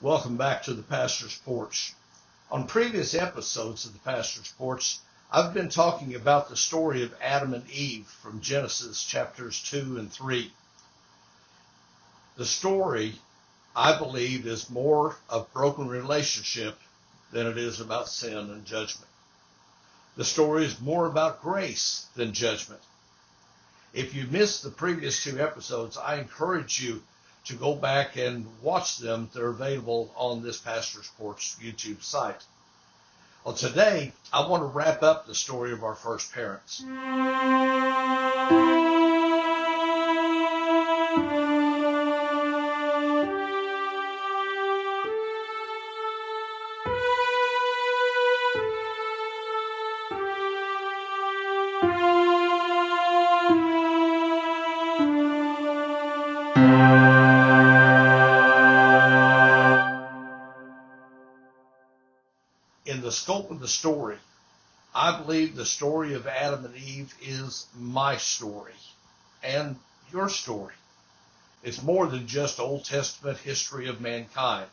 Welcome back to the Pastor's Porch. On previous episodes of the Pastor's Porch, I've been talking about the story of Adam and Eve from Genesis chapters 2 and 3. The story, I believe, is more of broken relationship than it is about sin and judgment. The story is more about grace than judgment. If you missed the previous two episodes, I encourage you to go back and watch them. They're available on this Pastor's Porch YouTube site. Well, today, I want to wrap up the story of our first parents. In the scope of the story, I believe the story of Adam and Eve is my story and your story. It's more than just Old Testament history of mankind.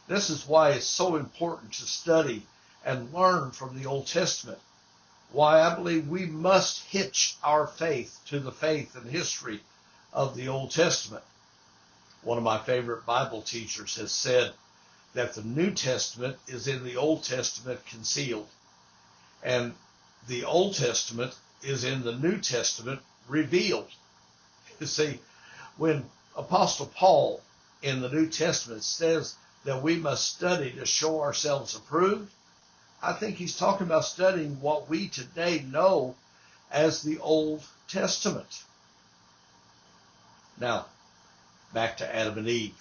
This is why it's so important to study and learn from the Old Testament. Why I believe we must hitch our faith to the faith and history of the Old Testament. One of my favorite Bible teachers has said that the New Testament is in the Old Testament concealed, and the Old Testament is in the New Testament revealed. You see, when Apostle Paul in the New Testament says that we must study to show ourselves approved, I think he's talking about studying what we today know as the Old Testament. Now, back to Adam and Eve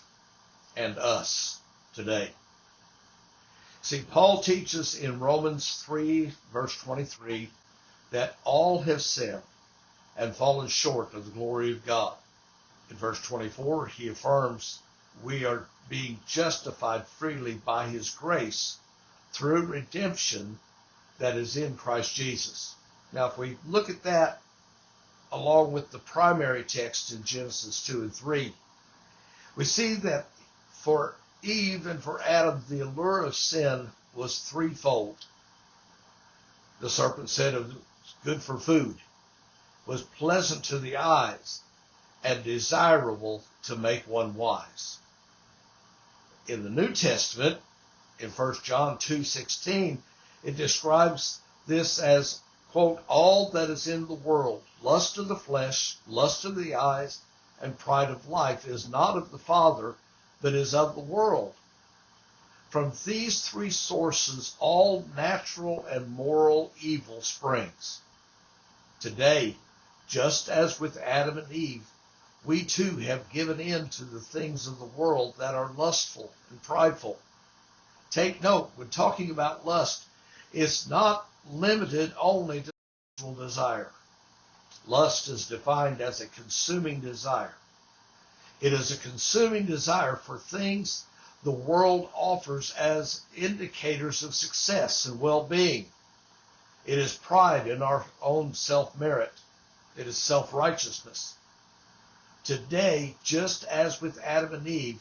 and us today. See, Paul teaches in Romans 3, verse 23, that all have sinned and fallen short of the glory of God. In verse 24, he affirms we are being justified freely by his grace through redemption that is in Christ Jesus. Now, if we look at that along with the primary text in Genesis 2 and 3, we see that for Eve and for Adam, the allure of sin was threefold. The serpent said it was good for food, was pleasant to the eyes, and desirable to make one wise. In the New Testament, in 1 John 2:16, it describes this as, quote, all that is in the world, lust of the flesh, lust of the eyes, and pride of life is not of the Father, but is of the world. From these three sources, all natural and moral evil springs. Today, just as with Adam and Eve, we too have given in to the things of the world that are lustful and prideful. Take note, when talking about lust, it's not limited only to sexual desire. Lust is defined as a consuming desire. It is a consuming desire for things the world offers as indicators of success and well-being. It is pride in our own self-merit. It is self-righteousness. Today, just as with Adam and Eve,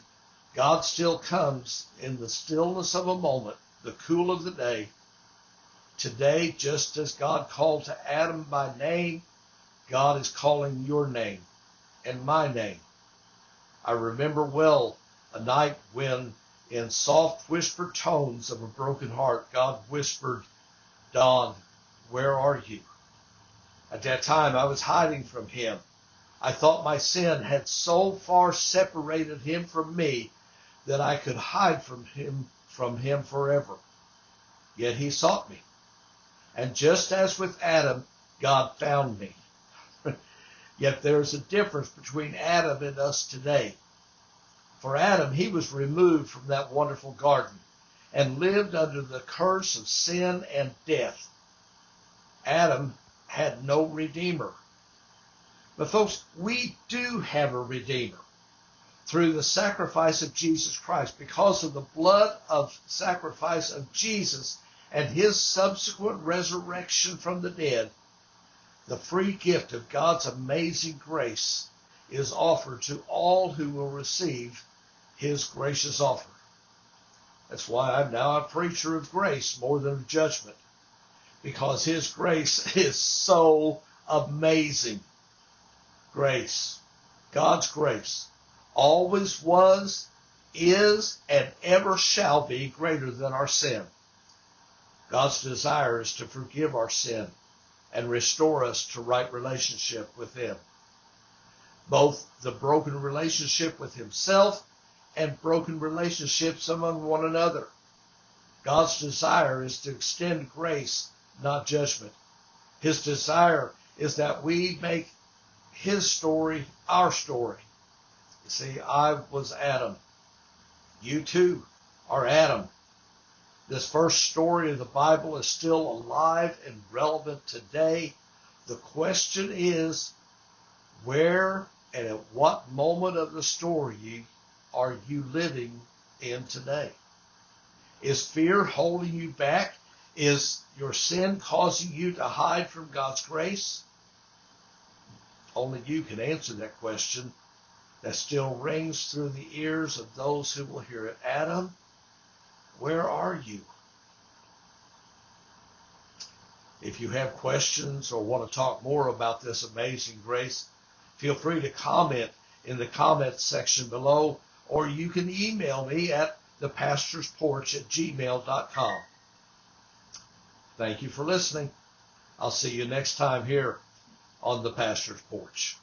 God still comes in the stillness of a moment, the cool of the day. Today, just as God called to Adam by name, God is calling your name and my name. I remember well a night when, in soft whispered tones of a broken heart, God whispered, Don, where are you? At that time, I was hiding from him. I thought my sin had so far separated him from me that I could hide from him forever. Yet he sought me. And just as with Adam, God found me. Yet there is a difference between Adam and us today. For Adam, he was removed from that wonderful garden and lived under the curse of sin and death. Adam had no redeemer. But folks, we do have a redeemer through the sacrifice of Jesus Christ. Because of the blood of sacrifice of Jesus and his subsequent resurrection from the dead, the free gift of God's amazing grace is offered to all who will receive his gracious offer. That's why I'm now a preacher of grace more than of judgment, because his grace is so amazing. Grace, God's grace, always was, is, and ever shall be greater than our sin. God's desire is to forgive our sin and restore us to right relationship with him. Both the broken relationship with himself and broken relationships among one another. God's desire is to extend grace, not judgment. His desire is that we make his story our story. You see, I was Adam. You too are Adam. This first story of the Bible is still alive and relevant today. The question is, where and at what moment of the story are you living in today? Is fear holding you back? Is your sin causing you to hide from God's grace? Only you can answer that question that still rings through the ears of those who will hear it. Adam, where are you? If you have questions or want to talk more about this amazing grace, feel free to comment in the comments section below, or you can email me at thepastorsporch@gmail.com. Thank you for listening. I'll see you next time here on the Pastor's Porch.